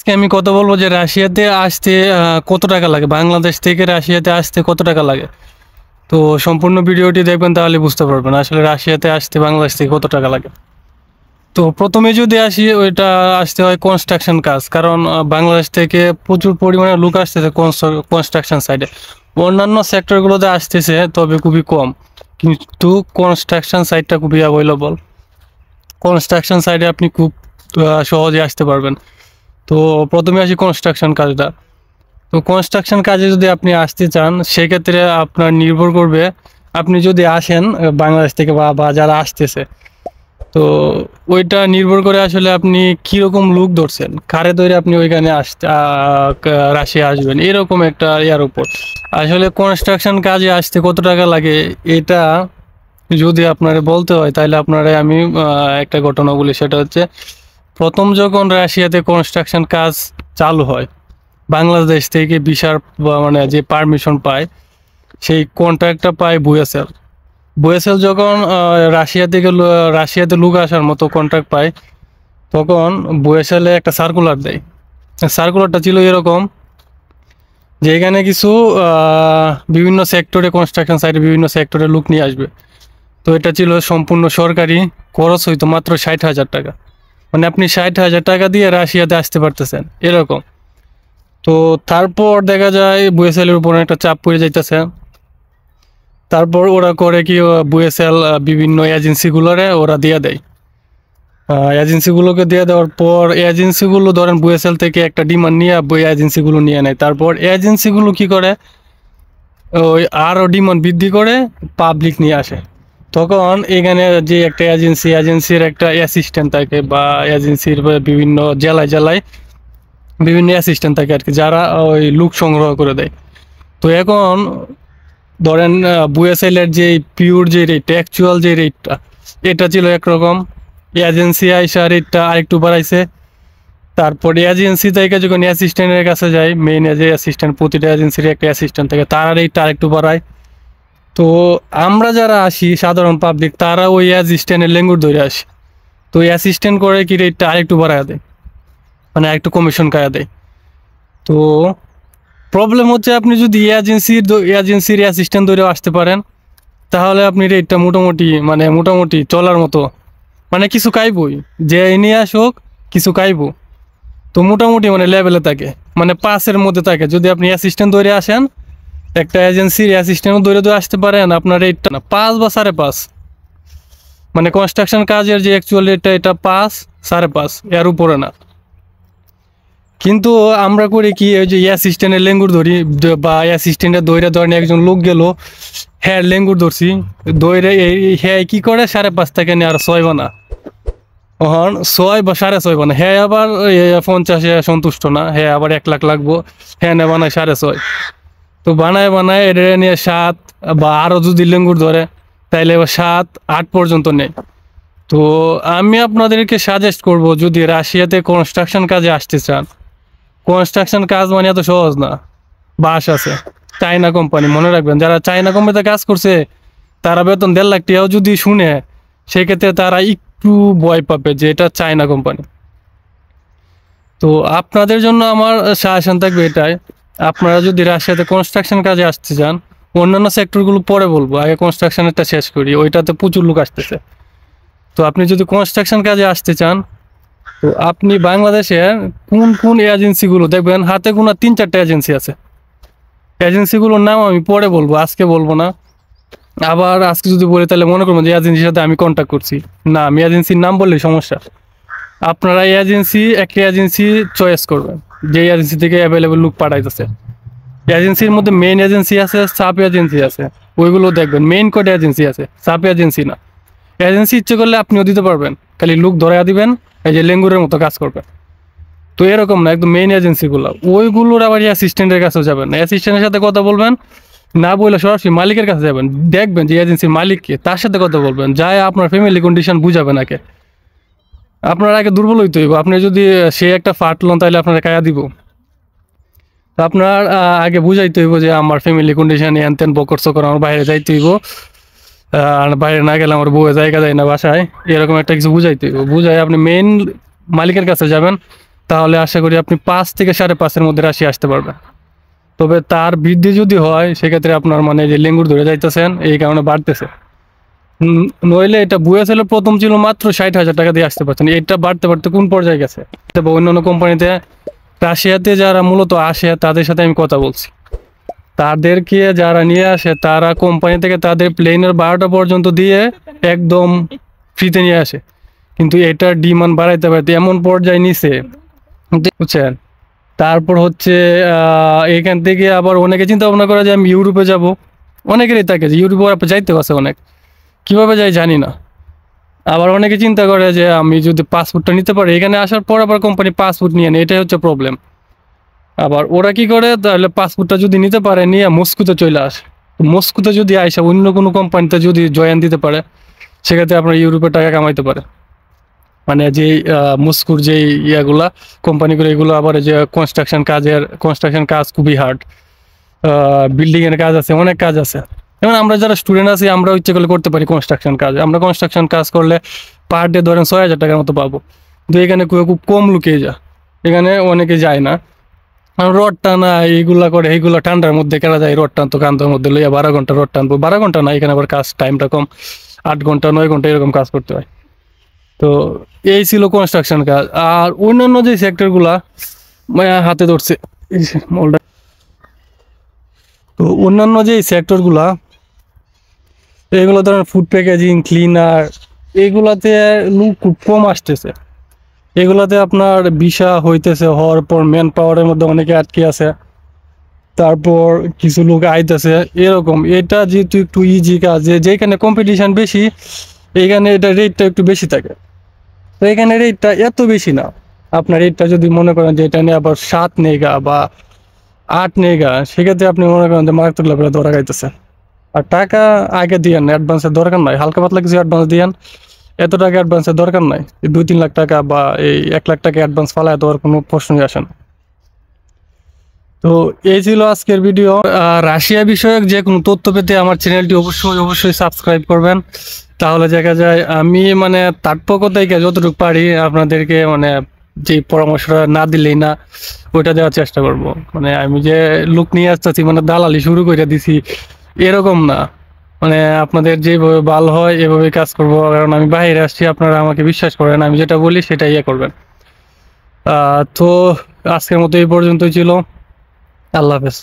আজকে আমি কথা বলবো যে রাশিয়াতে আসতে কত টাকা লাগে, বাংলাদেশ থেকে রাশিয়াতে আসতে কত টাকা লাগে। তো সম্পূর্ণ ভিডিওটি দেখবেন, তাহলে বুঝতে পারবেন আসলে রাশিয়াতে আসতে বাংলাদেশ থেকে কত টাকা লাগে। তো প্রথমে যদি আসি, ওইটা আসতে হয় কনস্ট্রাকশন কাজ, কারণ বাংলাদেশ থেকে প্রচুর পরিমাণে লোক আসতেছে কনস্ট্রাকশন সাইডে। অন্যান্য সেক্টরগুলোতে আসতেছে, তবে খুবই কম, কিন্তু কনস্ট্রাকশন সাইডটা খুবই অ্যাভেলেবল। কনস্ট্রাকশন সাইডে আপনি খুব সহজে আসতে পারবেন। তো প্রথমে আসি কনস্ট্রাকশন কাজটা। তো কনস্ট্রাকশন কাজে যদি আপনি আসতে চান, সেক্ষেত্রে আপনার নির্ভর করবে আপনি যদি আসেন বাংলাদেশ থেকে বা যারা আসতেছে, তো ওইটা নির্ভর করে আসলে আপনি কীরকম লুক ধরছেন, কারে ধরে আপনি ওইখানে আসতে রাশিয়া আসবেন, এরকম একটা ইয়ার উপর। আসলে কনস্ট্রাকশন কাজে আসতে কত টাকা লাগে এটা যদি আপনারা বলতে হয়, তাহলে আপনারা আমি একটা ঘটনা বলি। সেটা হচ্ছে, প্রথম যখন রাশিয়াতে কনস্ট্রাকশন কাজ চালু হয়, বাংলাদেশ থেকে ভিসার মানে যে পারমিশন পায়, সেই কন্ট্রাক্টটা পায় বুয়েসেল। বুয়েসেল যখন রাশিয়াতে লোক আসার মতো কন্ট্রাক্ট পায়, তখন বুয়েসেলে একটা সার্কুলার দেয়। সার্কুলারটা ছিল এরকম যে এখানে কিছু বিভিন্ন সেক্টরে, কনস্ট্রাকশন সাইটে বিভিন্ন সেক্টরে লোক নিয়ে আসবে। তো এটা ছিল সম্পূর্ণ সরকারি, খরচ হইতো মাত্র 60,000 টাকা। মানে আপনি 60,000 টাকা দিয়ে রাশিয়াতে আসতে পারতেছেন এরকম। তো তারপর দেখা যায় বুয়েসেলের উপর একটা চাপ পড়ে যাইতেছে। তারপর ওরা করে কি, বুয়েসেল বিভিন্ন এজেন্সিগুলোরে ওরা দিয়ে দেয়। এজেন্সিগুলোকে দিয়ে দেওয়ার পর এজেন্সিগুলো ধরেন বুয়েসেল থেকে একটা ডিমান্ড নিয়ে এজেন্সিগুলো নিয়ে নেয়। তারপর এজেন্সিগুলো কি করে, ওই আরও ডিমান্ড বৃদ্ধি করে পাবলিক নিয়ে আসে। তখন এখানে যে একটা এজেন্সির একটা অ্যাসিস্ট্যান্ট থাকে, বা এজেন্সির বিভিন্ন জেলায় বিভিন্ন অ্যাসিস্ট্যান্ট থাকে আর কি, যারা ওই লোক সংগ্রহ করে দেয়। তো এখন ধরেন বুয়েসেলের যে পিওর যে রেট, অ্যাকচুয়াল যে রেটটা, এটা ছিল একরকম। এজেন্সি আইসা রেটটা আরেকটু বাড়াইছে। তারপরে এজেন্সি থেকে যখন অ্যাসিস্ট্যান্টের কাছে যায়, মেইন যে অ্যাসিস্ট্যান্ট, প্রতিটা এজেন্সির একটা অ্যাসিস্ট্যান্ট থাকে, তারা রেটটা আরেকটু বাড়ায়। তো আমরা যারা আসি সাধারণ পাবলিক, তারা ওই অ্যাসিস্ট্যান্টের লেঙ্গুর ধরে আসি। তো অ্যাসিস্ট্যান্ট করে কি রেটটা আরেকটু বাড়ায় দেয়, মানে আরেকটু কমিশন খায়া দেয়। তো প্রবলেম হচ্ছে, আপনি যদি এজেন্সির অ্যাসিস্ট্যান্ট ধরেও আসতে পারেন, তাহলে আপনি রেটটা মোটামুটি চলার মতো, মানে কিছু কাইবই, যে নিয়ে আসুক কিছু কাইবো। তো মোটামুটি লেভেলে থাকে, মানে পাসের মধ্যে থাকে। যদি আপনি অ্যাসিস্ট্যান্ট ধরে আসেন, একটা এজেন্সির অ্যাসিস্ট্যান্ট ধরে আসতে পারেন, আপনার রেটটা না 5 বা 5.5, মানে কনস্ট্রাকশন কাজের যে অ্যাকচুয়াল রেটটা, এটা 5, 5.5, এর উপরে না। কিন্তু আমরা করি কি, ওই যে অ্যাসিস্ট্যান্টের লেঙ্গুর ধরি, বা অ্যাসিস্ট্যান্টের দইরে ধরেন একজন লোক গেল, হ্যাঁ লেঙ্গুর ধরছি, দইরে হ্যাঁ কি করে 5.5 থেকে নিয়ে আর 6 বানা, 6 বা 6.5 বানা। হ্যাঁ আবার 50 সন্তুষ্ট না, হ্যাঁ আবার 1 লাখ লাগবো, হ্যাঁ না বানায় 6.5। তো বানায় এটা নিয়ে 7, বা আরও যদি লেঙ্গুর ধরে তাইলে এবার 7-8 পর্যন্ত নেই। তো আমি আপনাদেরকে সাজেস্ট করব, যদি রাশিয়াতে কনস্ট্রাকশন কাজে আসতে চান, কনস্ট্রাকশন কাজ মানে এত সহজ না। বাস আছে, চায়না কোম্পানি, মনে রাখবেন, যারা চায়না কোম্পানিতে কাজ করছে, তারা বেতন 1.5 লাখ টাকাও যদি শুনে, সেক্ষেত্রে তারা একটু ভয় পাবে যে এটা চায়না কোম্পানি। তো আপনাদের জন্য আমার সাজেশন থাকবে এটাই, আপনারা যদি রাশিয়াতে কনস্ট্রাকশন কাজে আসতে চান, অন্যান্য সেক্টরগুলো পরে বলবো, আগে কনস্ট্রাকশনেরটা শেষ করি, ওইটাতে প্রচুর লোক আসতেছে। তো আপনি যদি কনস্ট্রাকশন কাজে আসতে চান, তো আপনি বাংলাদেশের কোন এজেন্সিগুলো দেখবেন, হাতে গোনা 3-4টা এজেন্সি আছে। এজেন্সিগুলোর নাম আমি পরে বলবো, আজকে বলবো না। আবার আজকে যদি বলি, তাহলে মনে করবেন যে এজেন্সির সাথে আমি কন্ট্যাক্ট করছি। না, আমি এজেন্সির নাম বললেই সমস্যা। আপনারা একটা এজেন্সি চয়েস করবেন, যে এজেন্সি থেকে অ্যাভেলেবেল লোক পাঠাইতেছে। এজেন্সির মধ্যে মেইন এজেন্সি আছে, সাব এজেন্সি আছে, ওইগুলো দেখবেন। মেইন কয়টা এজেন্সি আছে, সাব এজেন্সি না। এজেন্সি ইচ্ছে করলে আপনিও দিতে পারবেন, খালি লোক ধরাইয়া দিবেন, এই যে লেঙ্গুরের মতো কাজ করবে। তো এরকম না, একদম মেইন এজেন্সিগুলো, ওইগুলোর আবার অ্যাসিস্ট্যান্টের কাছেও যাবেন, অ্যাসিস্ট্যান্টের সাথে কথা বলবেন, না বলে সরাসরি মালিকের কাছে যাবেন, দেখবেন যে এজেন্সির মালিককে, তার সাথে কথা বলবেন, যায় আপনার ফ্যামিলি কন্ডিশন বুঝাবেন। আগে আপনার আগে দুর্বল হইতে হইব। আপনি যদি সে একটা ফাট লোন, তাহলে আপনারা কায়া দিব। তো আপনার আগে বুঝাইতে হইব যে আমার ফ্যামিলি কন্ডিশন এন তেন, বকর চকর, আমার বাইরে যাইতে হইব, আর বাইরে না গেলে আমার বউয়ে জায়গা যায় না বাসায়, এরকম একটা কিছু বুঝাইতে হইব। বুঝাই আপনি মেইন মালিকের কাছে যাবেন, তাহলে আশা করি আপনি 5 থেকে 5.5-এর মধ্যে রাশি আসতে পারবেন। তবে তার বৃদ্ধি যদি হয় সেক্ষেত্রে আপনার মানে যে লেঙ্গুর ধরে যাইতেছেন এই কারণে বাড়তেছে। নইলে এটা বুয়েসেলের প্রথম ছিল মাত্র 60,000 টাকা দিয়ে আসতে পারছেন, এটা বাড়তে বাড়তে কোন পর্যায়ে গেছে। বা অন্যান্য কোম্পানিতে রাশিয়াতে যারা মূলত আসে তাদের সাথে আমি কথা বলছি, তাদেরকে যারা নিয়ে আসে তারা কোম্পানি থেকে তাদের প্লেনের 12টা পর্যন্ত দিয়ে একদম ফ্রিতে নিয়ে আসে, কিন্তু এটার ডিমান্ড বাড়াইতে বাড়াইতে এমন পর্যায়ে নিছে, বুঝছেন। তারপর হচ্ছে এখান থেকে আবার অনেকে চিন্তা ভাবনা করে যে আমি ইউরোপে যাব, অনেকেরই থাকে যে ইউরোপে আপনি যাইতে পারছে অনেক, কীভাবে যাই জানি না। আবার অনেকে চিন্তা করে যে আমি যদি পাসপোর্টটা নিতে পারি এখানে আসার পর আবার কোম্পানি পাসপোর্ট নিয়ে নেয়, এটাই হচ্ছে প্রবলেম। আবার ওরা কি করে, তাহলে পাসপোর্টটা যদি নিতে পারে নিয়ে মস্কোতে চলে আসে, মস্কোতে যদি আইসা অন্য কোনো কোম্পানিতে যদি জয়েন দিতে পারে সেক্ষেত্রে আপনার ইউরোপের টাকা কামাইতে পারে। মানে যেই মস্কোর যেই ইয়াগুলা কোম্পানিগুলো এগুলো আবার যে কনস্ট্রাকশন কাজ খুবই হার্ড, বিল্ডিংয়ের কাজ আছে, অনেক কাজ আছে। যেমন আমরা যারা স্টুডেন্ট আছি আমরা ইচ্ছে করলে করতে পারি কনস্ট্রাকশন কাজ, আমরা কনস্ট্রাকশন কাজ করলে পার ডে ধরেন 6,000 টাকার মতো পাবো, কিন্তু এখানে খুব কম লোকে যায়, এখানে অনেকে যায় না। রড টানা এইগুলা করে, এইগুলা ঠান্ডার মধ্যে কেনা যায়, রড টানতো কান্দের মধ্যে লইয়া 12 ঘন্টা রড টানবো, 12 ঘন্টা না, এখানে আবার কাজ টাইমটা কম, 8 ঘন্টা 9 ঘন্টা এরকম কাজ করতে হয়। তো এই ছিল কনস্ট্রাকশন কাজ। আর অন্যান্য যে সেক্টরগুলা হাতে ধরছে তো অন্যান্য যে সেক্টরগুলা এগুলো ধরেন ফুড প্যাকেজিং, ক্লিনার, এগুলাতে লোক খুব কম আসতেছে। এগুলাতে আপনার ভিসা হইতেছে, হওয়ার পর ম্যান পাওয়ারের মধ্যে অনেকে আটকে আছে, তারপর কিছু লোক আইতেছে এরকম। এটা যেহেতু একটু ইজি কাজ, যেখানে কম্পিটিশন বেশি এইখানে এটা রেটটা একটু বেশি থাকে। তো এখানে রেটটা এত বেশি না, আপনার রেটটা যদি মনে করেন যে এটা নিয়ে আবার 7 নেগা বা 8 নেগা, সেক্ষেত্রে আপনি মনে করেন যে মারাত্মক লেভেলে ধরা খাইতেছে। আর টাকা আগে দিয়েন, অ্যাডভান্সের দরকার নাই, হালকা পাতলা কিছু অ্যাডভান্স দিয়েন, এত টাকা অ্যাডভান্সের দরকার নাই। 2-3 লাখ টাকা বা এই 1 লাখ টাকা অ্যাডভান্স ফালায় দেওয়ার কোনো প্রশ্নই আসে না। তো এই ছিল আজকের ভিডিও। রাশিয়া বিষয়ক যে কোনো তথ্য পেতে আমার চ্যানেলটি অবশ্যই সাবস্ক্রাইব করবেন, তাহলে দেখা যায় আমি মানে তার পক্ষ থেকে যতটুকু পারি আপনাদেরকে মানে যে পরামর্শটা না দিলেই না ওইটা দেওয়ার চেষ্টা করব। মানে আমি যে লোক নিয়ে আসতেছি মানে দালালি শুরু করে দিছি এরকম না, মানে আপনাদের যেভাবে ভালো হয় এভাবে কাজ করবো, কারণ আমি বাইরে আসছি, আপনারা আমাকে বিশ্বাস করেন, আমি যেটা বলি সেটা ইয়ে করবেন। তো আজকের মতো এই পর্যন্তই ছিল, আল্লাহ হাফেজ।